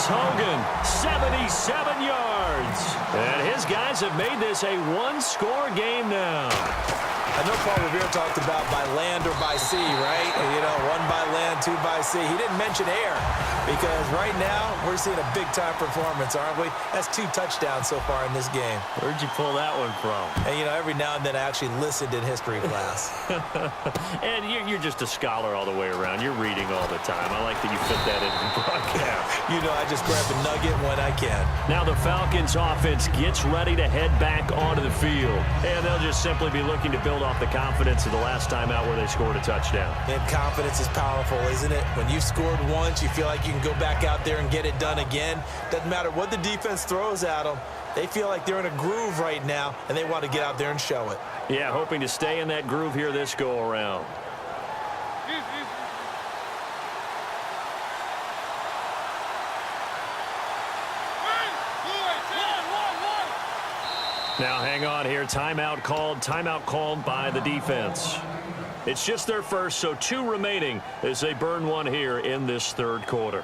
Hogan, 77 yards. And his guys have made this a one-score game now. I know Paul Revere talked about by land or by sea, right? You know, one by land, two by sea. He didn't mention air because right now we're seeing a big-time performance, aren't we? That's 2 touchdowns so far in this game. Where'd you pull that one from? And, you know, every now and then I actually listened in history class. And you're just a scholar all the way around. You're reading all the time. I like that you fit that into the broadcast. You know, I just grab a nugget when I can. Now the Falcons offense gets ready to head back onto the field. And they'll just simply be looking to build off the confidence of the last time out where they scored a touchdown. And confidence is powerful, isn't it? When you scored once, you feel like you can go back out there and get it done again. Doesn't matter what the defense throws at them. They feel like they're in a groove right now, and they want to get out there and show it. Yeah, hoping to stay in that groove here this go-around. Now hang on here. Timeout called by the defense. It's just their first, so 2 remaining as they burn one here in this third quarter.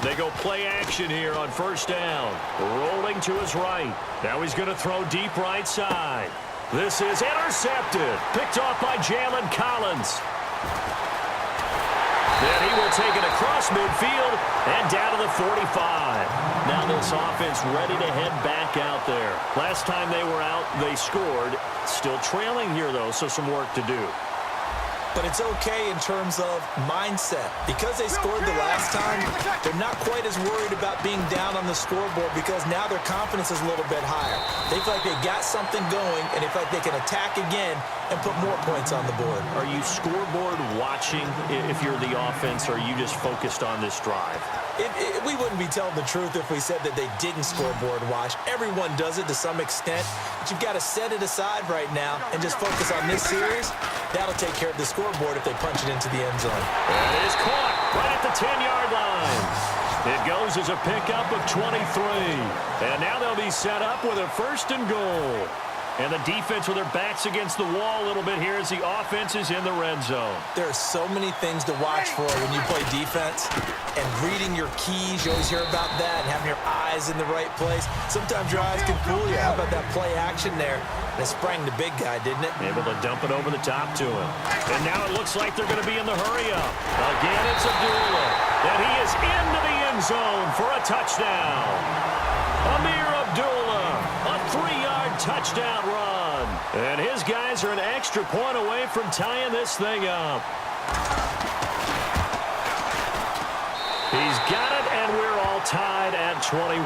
They go play action here on first down. Rolling to his right. Now he's going to throw deep right side. This is intercepted. Picked off by Jalen Collins. Then he will take it across midfield and down to the 45. Now this offense ready to head back out there. Last time they were out, they scored. Still trailing here, though, so some work to do. But it's okay in terms of mindset. Because they scored the last time, they're not quite as worried about being down on the scoreboard because now their confidence is a little bit higher. They feel like they got something going, and they feel like they can attack again and put more points on the board. Are you scoreboard watching if you're the offense, or are you just focused on this drive? We wouldn't be telling the truth if we said that they didn't scoreboard watch. Everyone does it to some extent, but you've got to set it aside right now and just focus on this series. That'll take care of the scoreboard if they punch it into the end zone. That is caught right at the 10-yard line. It goes as a pickup of 23. And now they'll be set up with a 1st and goal. And the defense with their backs against the wall a little bit here as the offense is in the red zone. There are so many things to watch for when you play defense. And reading your keys, you always hear about that, and having your eyes in the right place. Sometimes your eyes can fool you. How about that play action there? And it sprang the big guy, didn't it? Able to dump it over the top to him. And now it looks like they're going to be in the hurry-up. Again, it's Abdullah. And he is into the end zone for a touchdown. Amir Abdullah, a 3-yard touchdown run. And his guys are an extra point away from tying this thing up. He's got it, and we're all tied at 21.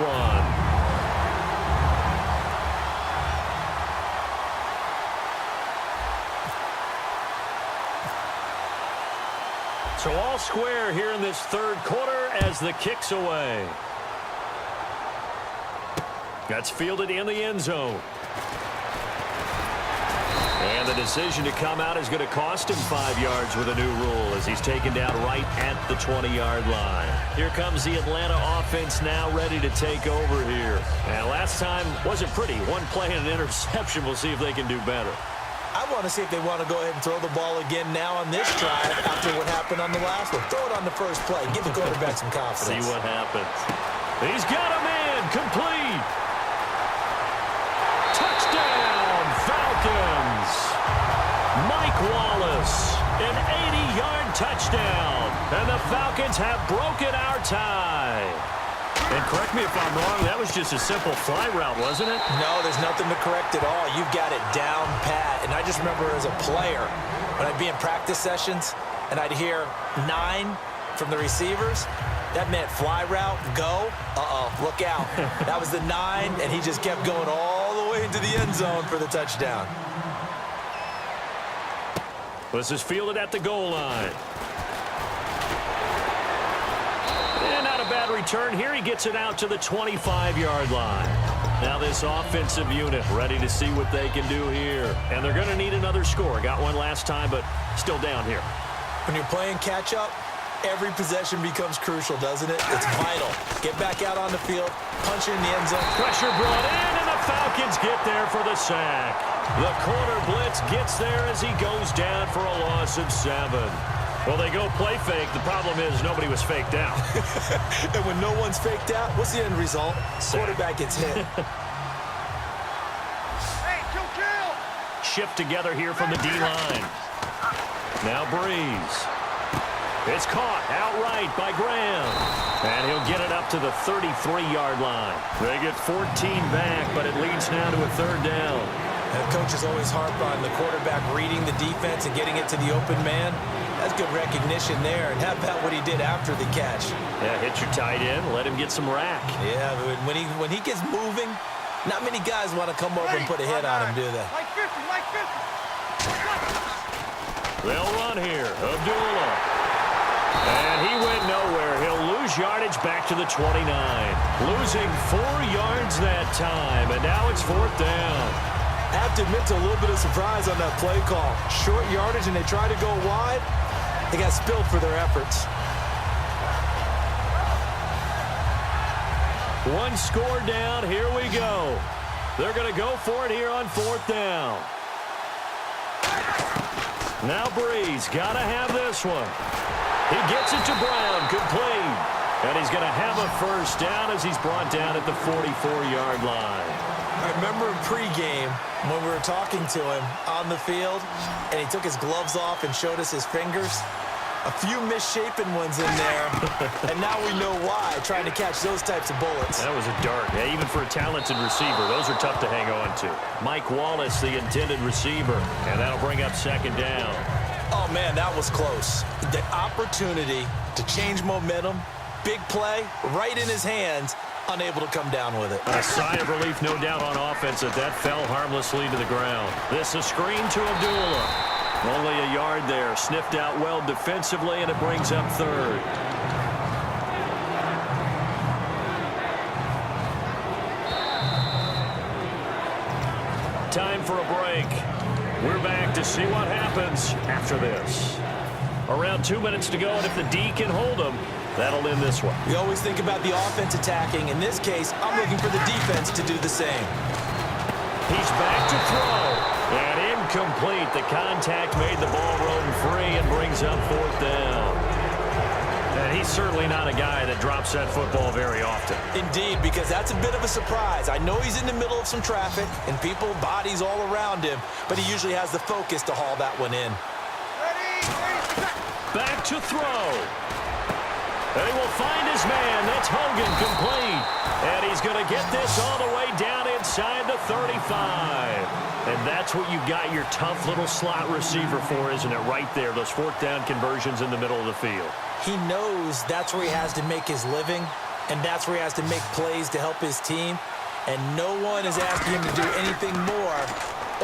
So all square here in this third quarter as the kick's away. That's fielded in the end zone. And the decision to come out is going to cost him 5 yards with a new rule as he's taken down right at the 20-yard line. Here comes the Atlanta offense now ready to take over here. And last time wasn't pretty. One play and an interception. We'll see if they can do better. I want to see if they want to go ahead and throw the ball again now on this drive after what happened on the last one. Throw it on the first play. Give the quarterback some confidence. See what happens. He's got a man complete. Touchdown, Falcons. Mike Wallace, an 80-yard touchdown. And the Falcons have broken our tie. And correct me if I'm wrong, that was just a simple fly route, wasn't it? No, there's nothing to correct at all. You've got it down pat. And I just remember as a player, when I'd be in practice sessions, and I'd hear 9 from the receivers, that meant fly route, go, look out. That was the 9, and he just kept going all the way into the end zone for the touchdown. This is fielded at the goal line. And not a bad return here. He gets it out to the 25-yard line. Now this offensive unit ready to see what they can do here. And they're going to need another score. Got one last time, but still down here. When you're playing catch-up, every possession becomes crucial, doesn't it? It's vital. Get back out on the field, punch in the end zone. Pressure brought in, and the Falcons get there for the sack. The corner blitz gets there as he goes down for a loss of 7. Well, they go play fake. The problem is nobody was faked out. And when no one's faked out, what's the end result? Quarterback gets hit. Hey, kill! Shift together here from the D-line. Now Breeze. It's caught outright by Graham. And he'll get it up to the 33-yard line. They get 14 back, but it leads now to a 3rd down. And coaches always harp on the quarterback reading the defense and getting it to the open man. That's good recognition there. And how about what he did after the catch? Yeah, hit your tight end, let him get some rack. Yeah, but when he gets moving, not many guys want to come over and put a hit on him, do they? Like 50. They'll run here. Abdullah. And he went nowhere. He'll lose yardage back to the 29. Losing 4 yards that time, and now it's 4th down. I have to admit to a little bit of surprise on that play call. Short yardage, and they try to go wide. They got spilled for their efforts. One score down. Here we go. They're going to go for it here on 4th down. Now Breeze. Got to have this one. He gets it to Brown. Complete. And he's going to have a 1st down as he's brought down at the 44-yard line. I remember in pregame when we were talking to him on the field, and he took his gloves off and showed us his fingers. A few misshapen ones in there, and now we know why, trying to catch those types of bullets. That was a dart. Yeah, even for a talented receiver, those are tough to hang on to. Mike Wallace, the intended receiver, and that'll bring up 2nd down. Oh, man, that was close. The opportunity to change momentum, big play, right in his hands, unable to come down with it. A sigh of relief, no doubt, on offense that fell harmlessly to the ground. This a screen to Abdullah. Only a yard there. Sniffed out well defensively, and it brings up 3rd. Time for a break. We're back to see what happens after this. Around 2 minutes to go, and if the D can hold them, that'll end this one. We always think about the offense attacking. In this case, I'm looking for the defense to do the same. He's back to throw. And incomplete. The contact made the ball roam free and brings up 4th down. And he's certainly not a guy that drops that football very often. Indeed, because that's a bit of a surprise. I know he's in the middle of some traffic and people, bodies all around him, but he usually has the focus to haul that one in. Back to throw. And he will find his man. That's Hogan, complete. And he's going to get this all the way down inside the 35. And that's what you've got your tough little slot receiver for, isn't it? Right there, those 4th down conversions in the middle of the field. He knows that's where he has to make his living, and that's where he has to make plays to help his team. And no one is asking him to do anything more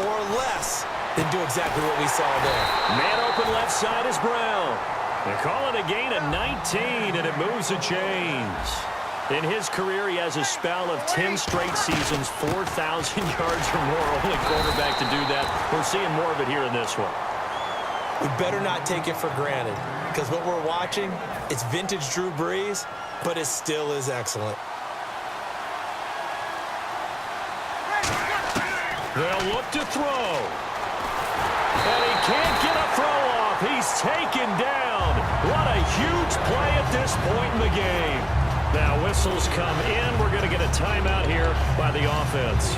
or less than do exactly what we saw there. Man open left side is Brown. They call it a gain of 19, and it moves the chains. In his career, he has a spell of 10 straight seasons, 4,000 yards or more. Only quarterback to do that. We're seeing more of it here in this one. We better not take it for granted, because what we're watching, it's vintage Drew Brees, but it still is excellent. They'll look to throw. And he can't get a throw off. He's taken down. What a huge play at this point in the game. Now whistles come in. We're going to get a timeout here by the offense.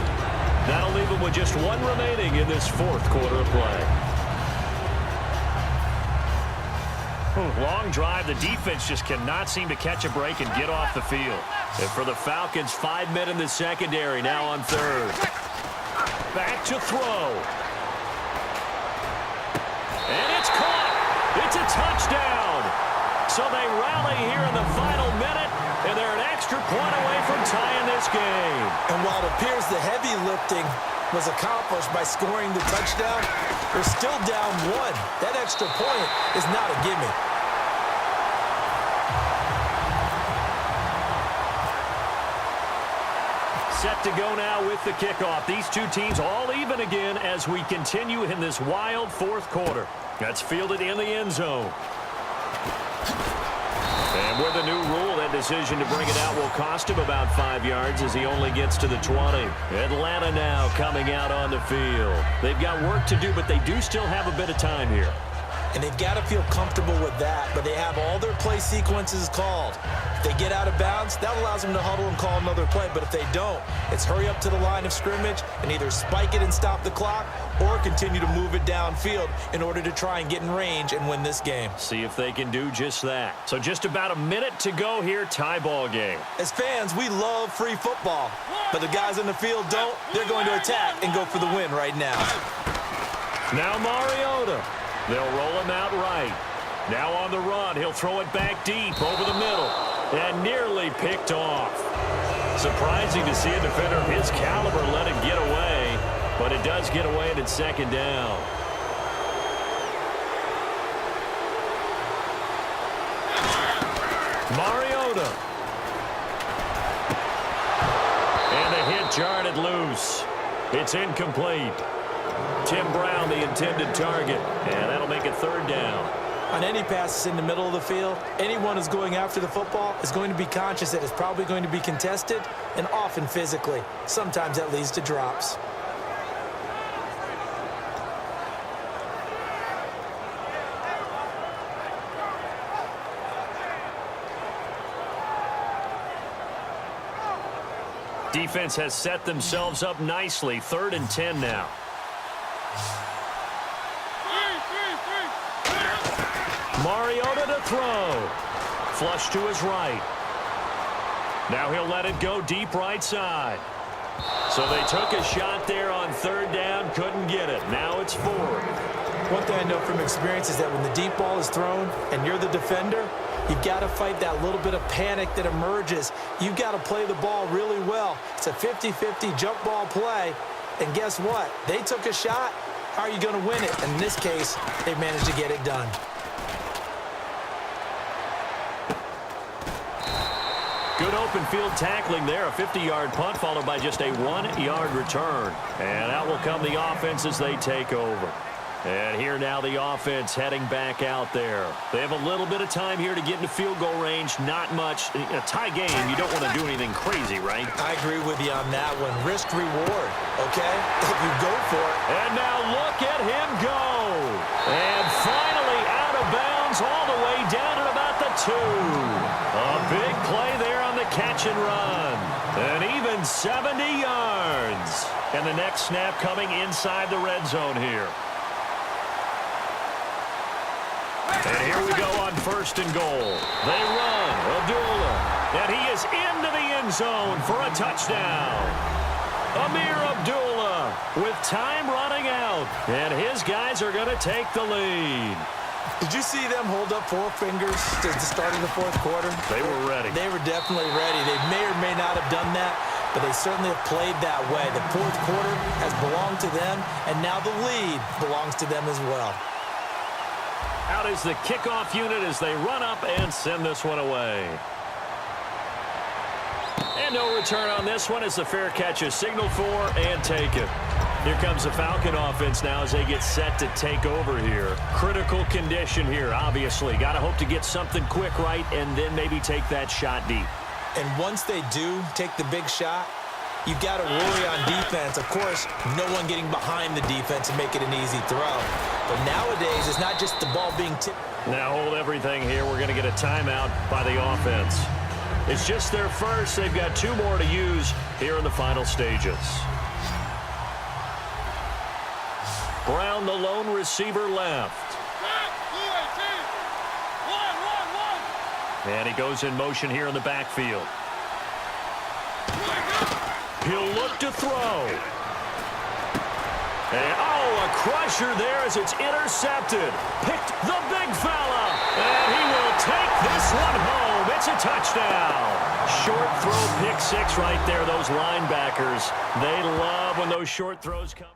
That'll leave them with just 1 remaining in this 4th quarter of play. Long drive. The defense just cannot seem to catch a break and get off the field. And for the Falcons, 5 men in the secondary now on 3rd. Back to throw. And it's caught. It's a touchdown. So they rally here in the final minute, and they're an extra point away from tying this game. And while it appears the heavy lifting was accomplished by scoring the touchdown. They're still down 1. That extra point is not a gimme. Set to go now with the kickoff. These two teams all even again as we continue in this wild fourth quarter. That's fielded in the end zone. And with a new rule, that decision to bring it out will cost him about 5 yards as he only gets to the 20. Atlanta now coming out on the field. They've got work to do, but they do still have a bit of time here. And they've got to feel comfortable with that, but they have all their play sequences called. If they get out of bounds, that allows them to huddle and call another play. But if they don't, it's hurry up to the line of scrimmage and either spike it and stop the clock or continue to move it downfield in order to try and get in range and win this game. See if they can do just that. So just about a minute to go here, tie ball game. As fans, we love free football, but the guys in the field don't. They're going to attack and go for the win right now. Now Mariota. They'll roll him out right. Now on the run, he'll throw it back deep over the middle. And nearly picked off. Surprising to see a defender of his caliber let it get away. But it does get away and it's second down. Mariota. And the hit jarred it loose. It's incomplete. Tim Brown, the intended target. And that'll make it third down. On any passes in the middle of the field, anyone who's going after the football is going to be conscious that it's probably going to be contested and often physically. Sometimes that leads to drops. Defense has set themselves up nicely. 3rd and 10 now. Mariota to throw. Flush to his right. Now he'll let it go deep right side. So they took a shot there on 3rd down, couldn't get it. Now it's 4th. One thing I know from experience is that when the deep ball is thrown and you're the defender, you've got to fight that little bit of panic that emerges. You've got to play the ball really well. It's a 50-50 jump ball play. And guess what? They took a shot. How are you going to win it? And in this case, they managed to get it done. Good open field tackling there. A 50-yard punt followed by just a 1-yard return. And out will come the offense as they take over. And here now the offense heading back out there. They have a little bit of time here to get into field goal range. Not much. In a tie game, you don't want to do anything crazy, right? I agree with you on that one. Risk reward, okay? If you go for it. And now look at him go. And finally out of bounds all the way down at about the 2. A big play there on the catch and run. And even 70 yards. And the next snap coming inside the red zone here. And here we go on 1st and goal. They run. Abdullah. And he is into the end zone for a touchdown. Amir Abdullah with time running out. And his guys are going to take the lead. Did you see them hold up 4 fingers to the start of the 4th quarter? They were ready. They were definitely ready. They may or may not have done that, but they certainly have played that way. The 4th quarter has belonged to them, and now the lead belongs to them as well. Out is the kickoff unit as they run up and send this one away. And no return on this one as the fair catch is signaled for and taken. Here comes the Falcon offense now as they get set to take over here. Critical condition here, obviously. Got to hope to get something quick right and then maybe take that shot deep. And once they do take the big shot, you've got to worry on defense. Of course, no one getting behind the defense and make it an easy throw. But nowadays, it's not just the ball being tipped. Now hold everything here. We're going to get a timeout by the offense. It's just their first. They've got 2 more to use here in the final stages. Brown, the lone receiver, left. And he goes in motion here in the backfield. He'll look to throw. And, a crusher there as it's intercepted. Picked the big fella. And he will take this one home. It's a touchdown. short throw pick six right there, those linebackers. They love when those short throws come.